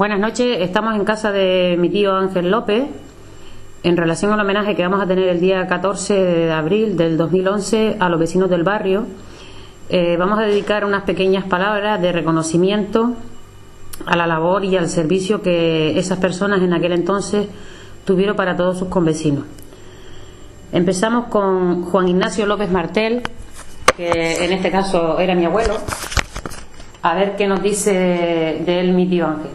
Buenas noches, estamos en casa de mi tío Ángel López en relación al homenaje que vamos a tener el día 14 de abril del 2011 a los vecinos del barrio. Vamos a dedicar unas pequeñas palabras de reconocimiento a la labor y al servicio que esas personas en aquel entonces tuvieron para todos sus convecinos. Empezamos con Juan Ignacio López Martel, que en este caso era mi abuelo. A ver qué nos dice de él mi tío Ángel.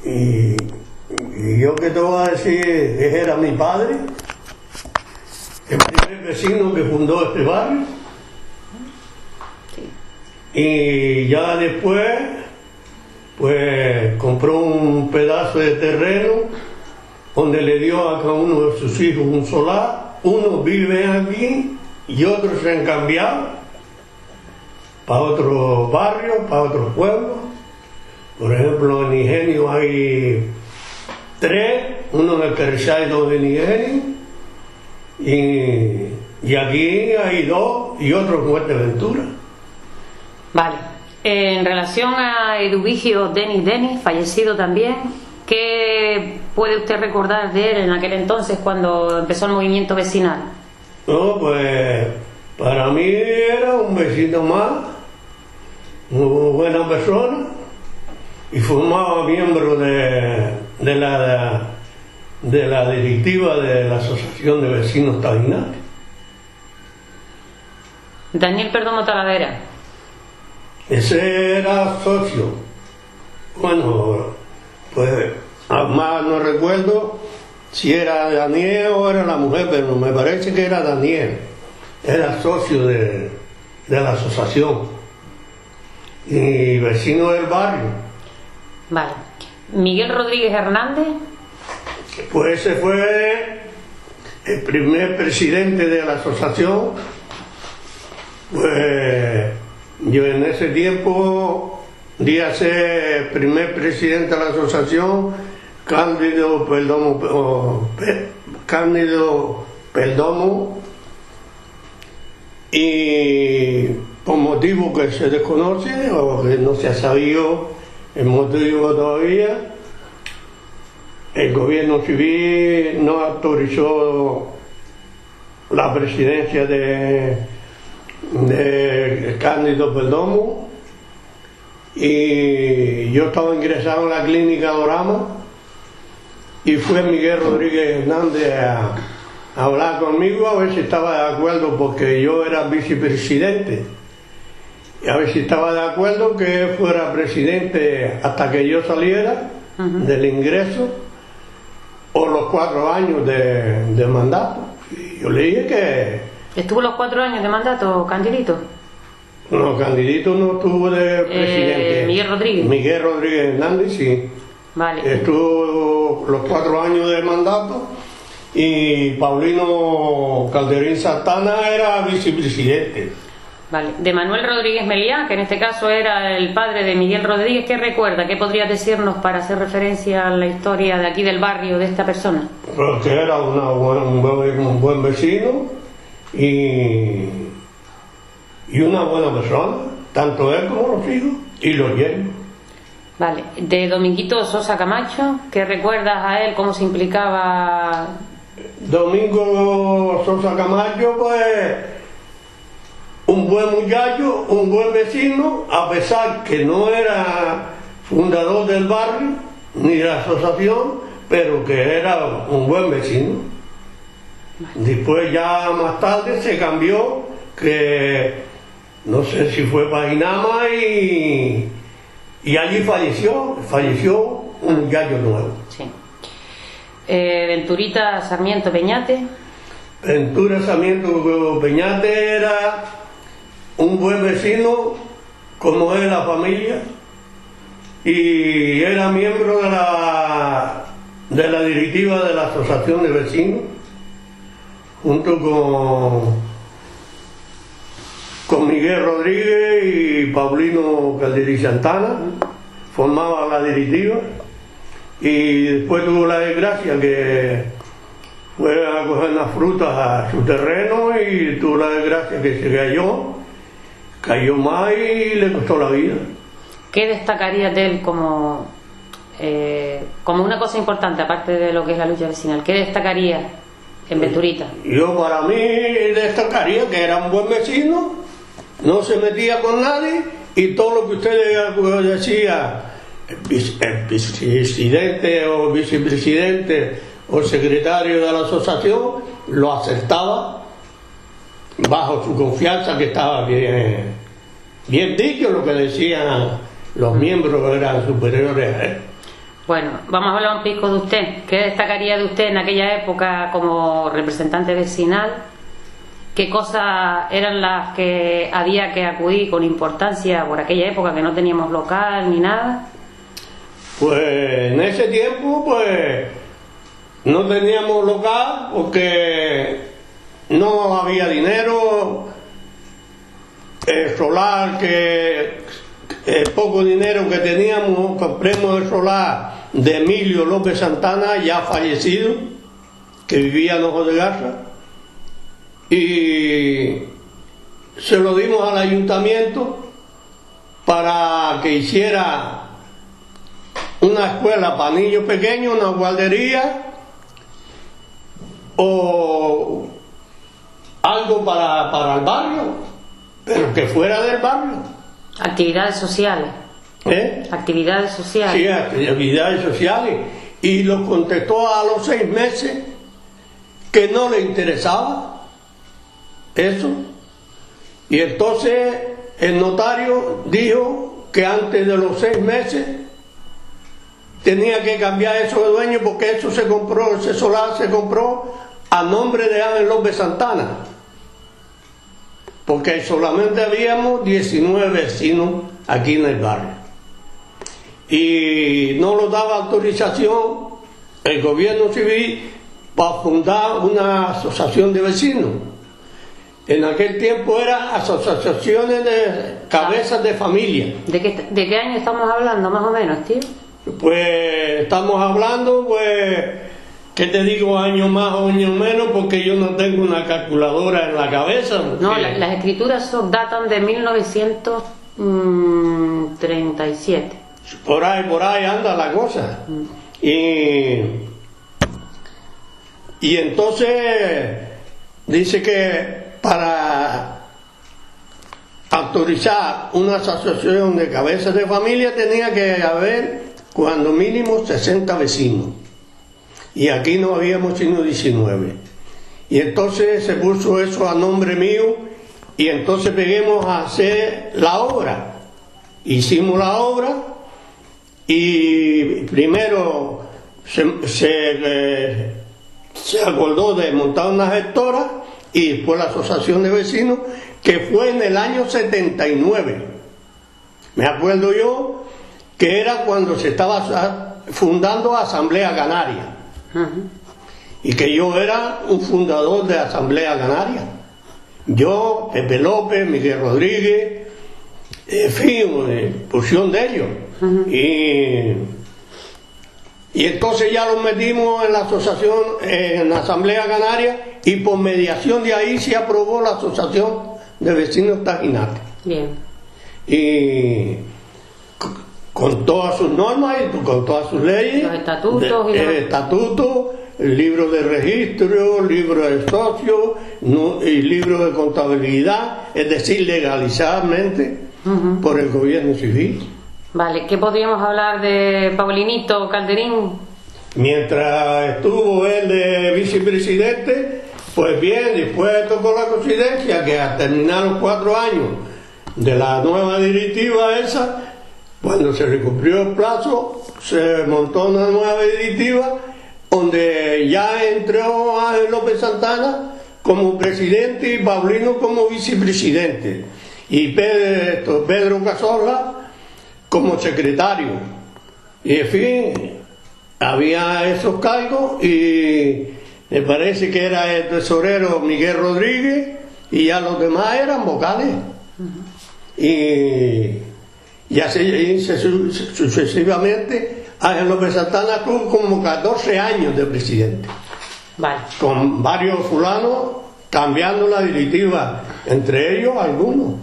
Y yo que te voy a decir, era mi padre, el primer vecino que fundó este barrio. Sí. Y ya después, pues compró un pedazo de terreno donde le dio a cada uno de sus hijos un solar. Unos viven aquí y otros se han cambiado para otros barrios, para otros pueblos. Por ejemplo, en Ingenio hay 3, uno en el Carrizal y 2 en Ingenio, y aquí hay 2 y otro en Fuerteventura. Vale. En relación a Eduvigio Denis, fallecido también, ¿qué puede usted recordar de él en aquel entonces cuando empezó el movimiento vecinal? No, pues para mí era un vecino más, muy buena persona, y formaba miembro de la directiva de la Asociación de Vecinos Tabinares. Daniel Perdomo Talavera. Ese era socio. Bueno, pues más no recuerdo si era Daniel o era la mujer, pero me parece que era Daniel. Era socio de la asociación y vecino del barrio. Vale. Miguel Rodríguez Hernández. Pues ese fue el primer presidente de la asociación. Pues yo en ese tiempo di a ser primer presidente de la asociación Cándido Perdomo, y por motivo que se desconoce o que no se ha sabido el motivo todavía, el gobierno civil no autorizó la presidencia de Cándido Perdomo, y yo estaba ingresado en la clínica Dorama y fue Miguel Rodríguez Hernández a hablar conmigo a ver si estaba de acuerdo, porque yo era vicepresidente, y a ver si estaba de acuerdo que él fuera presidente hasta que yo saliera del ingreso, o los 4 años de mandato. Y yo le dije que... ¿Estuvo los 4 años de mandato, Candidito? No, Candidito no estuvo de presidente. Miguel Rodríguez. Miguel Rodríguez Hernández, sí. Vale. Estuvo los 4 años de mandato, y Paulino Calderín Santana era vicepresidente. Vale. De Manuel Rodríguez Meliá, que en este caso era el padre de Miguel Rodríguez, ¿qué recuerda? ¿Qué podrías decirnos para hacer referencia a la historia de aquí del barrio de esta persona? Porque era un buen vecino y una buena persona, tanto él como los hijos y los yernos. Vale. De Dominguito Sosa Camacho, ¿qué recuerdas a él? ¿Cómo se implicaba? Domingo Sosa Camacho, pues un buen muchacho, un buen vecino, a pesar que no era fundador del barrio ni de la asociación, pero que era un buen vecino. Después ya más tarde se cambió, que no sé si fue para Inama, y allí falleció un muchacho nuevo. Sí. Venturita Sarmiento Peñate. Ventura Sarmiento Peñate era un buen vecino, como es la familia, y era miembro de la directiva de la Asociación de Vecinos, junto con Miguel Rodríguez y Paulino Calderín Santana, formaban la directiva. Y después tuvo la desgracia que fue a coger las frutas a su terreno, y tuvo la desgracia que se cayó más y le costó la vida. ¿qué destacarías de él como una cosa importante, aparte de lo que es la lucha vecinal? ¿Qué destacarías en Venturita? Yo para mí destacaría que era un buen vecino, no se metía con nadie, y todo lo que usted decía, el presidente o vicepresidente o secretario de la asociación, lo acertaba bajo su confianza, que estaba bien dicho lo que decían los miembros que eran superiores a él. Bueno, vamos a hablar un poco de usted. ¿Qué destacaría de usted en aquella época como representante vecinal? ¿Qué cosas eran las que había que acudir con importancia por aquella época, que no teníamos local ni nada? Pues en ese tiempo pues no teníamos local porque no había dinero, el solar, que el poco dinero que teníamos, compramos el solar de Emilio López Santana, ya fallecido, que vivía en Ojos de Garza, y se lo dimos al ayuntamiento para que hiciera una escuela para niños pequeños, una guardería o algo para el barrio, pero que fuera del barrio. Actividades sociales. Actividades sociales. Sí, actividades sociales. Y lo contestó a los 6 meses que no le interesaba eso. Y entonces el notario dijo que antes de los 6 meses tenía que cambiar eso de dueño, porque eso se compró, ese solar se compró a nombre de Ángel López Santana, porque solamente habíamos 19 vecinos aquí en el barrio y no nos daba autorización el gobierno civil para fundar una asociación de vecinos. En aquel tiempo eran asociaciones de cabezas de familia. ¿De qué año estamos hablando más o menos, tío? Pues estamos hablando, pues, ¿qué te digo? Años más o años menos, porque yo no tengo una calculadora en la cabeza. No, las escrituras datan de 1937. Por ahí anda la cosa. Y entonces dice que para autorizar una asociación de cabezas de familia tenía que haber cuando mínimo 60 vecinos, y aquí no habíamos sino 19, y entonces se puso eso a nombre mío, y entonces peguemos a hacer la obra. Hicimos la obra, y primero se acordó de montar una gestora, y después la asociación de vecinos, que fue en el año 79. Me acuerdo yo que era cuando se estaba fundando Asamblea Canaria, y que yo era un fundador de Asamblea Canaria. Yo, Pepe López, Miguel Rodríguez, en fin, porción de ellos. Y entonces ya los metimos en la asociación, en la Asamblea Canaria, y por mediación de ahí se aprobó la Asociación de Vecinos Tajinate. Bien. Y con todas sus normas y con todas sus leyes, los estatutos, el estatuto, el libro de registro, el libro de socio, y libro de contabilidad, es decir, legalizadamente por el gobierno civil. Vale, ¿qué podríamos hablar de Paulinito Calderín? Mientras estuvo él de vicepresidente, pues bien, después tocó la coincidencia que al terminar los 4 años de la nueva directiva esa, cuando se le cumplió el plazo, se montó una nueva directiva donde ya entró Ángel López Santana como presidente y Paulino como vicepresidente, y Pedro Cazorla como secretario. Y en fin, había esos cargos, y me parece que era el tesorero Miguel Rodríguez, y ya los demás eran vocales. Y así sucesivamente. Ángel López Santana tuvo como 14 años de presidente, vale, con varios fulanos cambiando la directiva, entre ellos algunos.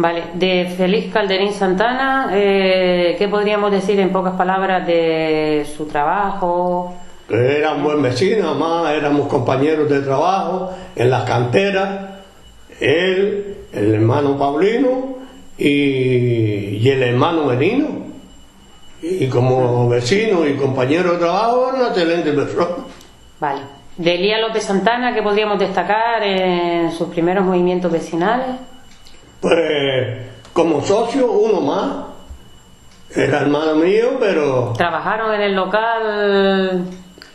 Vale, de Félix Calderín Santana, ¿qué podríamos decir en pocas palabras de su trabajo? Era un buen vecino, además éramos compañeros de trabajo en las canteras, él, el hermano Paulino y el hermano Benino. Y como vecino y compañero de trabajo era una excelente persona. Vale. De Elías López Santana, ¿qué podríamos destacar en sus primeros movimientos vecinales? Pues como socio, uno más. Era hermano mío, pero... ¿Trabajaron en el local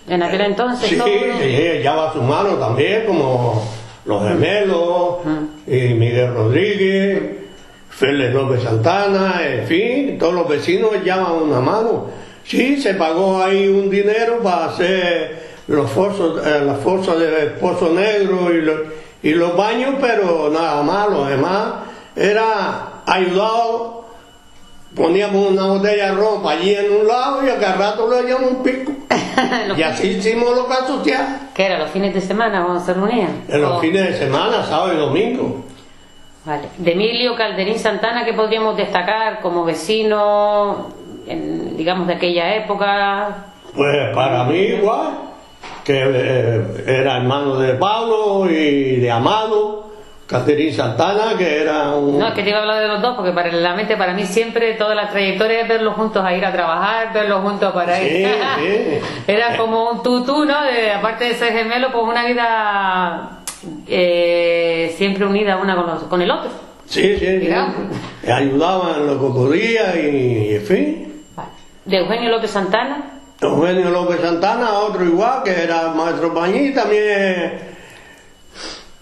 en aquel entonces? Sí, todos? sí, ya va su mano también, como los gemelos, y Miguel Rodríguez, Félix López Santana, en fin, todos los vecinos echaban una mano. Sí, se pagó ahí un dinero para hacer los fosos, las fosas de Pozo Negro y los baños, pero nada más, lo demás era ayudado. Poníamos una botella de ropa allí en un lado y a cada rato le echamos un pico. Y así hicimos los casos ya. ¿Qué era? ¿Los fines de semana cuando se reunían? En los fines de semana, sábado y domingo. Vale. De Emilio Calderín Santana, ¿qué podríamos destacar como vecino, digamos, de aquella época? Pues para mí igual, que era hermano de Pablo y de Amado. Calderín Santana, que era un... No, es que te iba a hablar de los dos, porque paralelamente para mí siempre toda la trayectoria es verlos juntos a ir a trabajar, verlos juntos para ir. Sí. Era como un tutú, ¿no? Aparte de ser gemelo, pues una vida siempre unida una con el otro. Sí. Ayudaban en lo que podía y en fin. Vale. De Eugenio López Santana. Eugenio López Santana, otro igual, que era maestro Pañí, también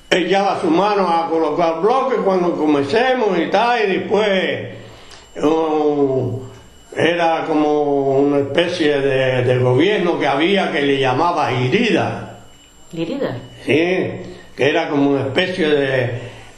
echaba su mano a colocar bloques cuando comencemos y tal, y después era como una especie de gobierno que había que le llamaba Irida. ¿Irida? Sí, que era como una especie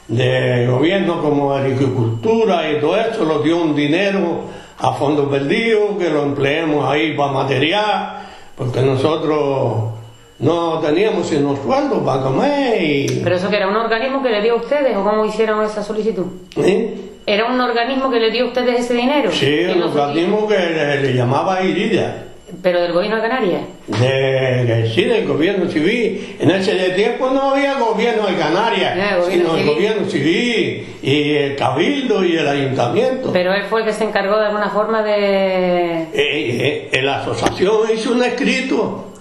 de gobierno como agricultura y todo eso, nos dio un dinero a fondo perdido, que lo empleemos ahí para material, porque nosotros no teníamos sino sueldo para comer y... ¿Pero eso que era un organismo que le dio a ustedes o cómo hicieron esa solicitud? ¿Sí? ¿Era un organismo que le dio a ustedes ese dinero? Sí, un organismo que le llamaba Irida. ¿Pero del gobierno de Canarias? Sí, del gobierno civil. En ese tiempo no había gobierno de Canarias, sino el gobierno civil y el cabildo y el ayuntamiento. Pero él fue el que se encargó de alguna forma de... La asociación hizo un escrito.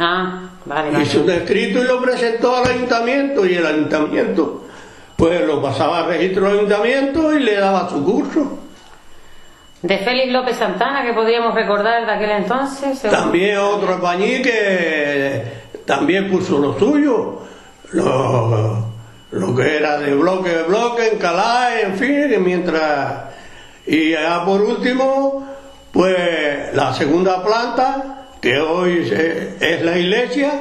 Vale. Hizo un escrito y lo presentó al ayuntamiento, y el ayuntamiento pues lo pasaba al registro del ayuntamiento y le daba su curso. De Félix López Santana, que podríamos recordar de aquel entonces. También otro español que también puso lo suyo, lo que era de bloque, en Calá, en fin, y ya por último, pues la segunda planta, que hoy es la iglesia,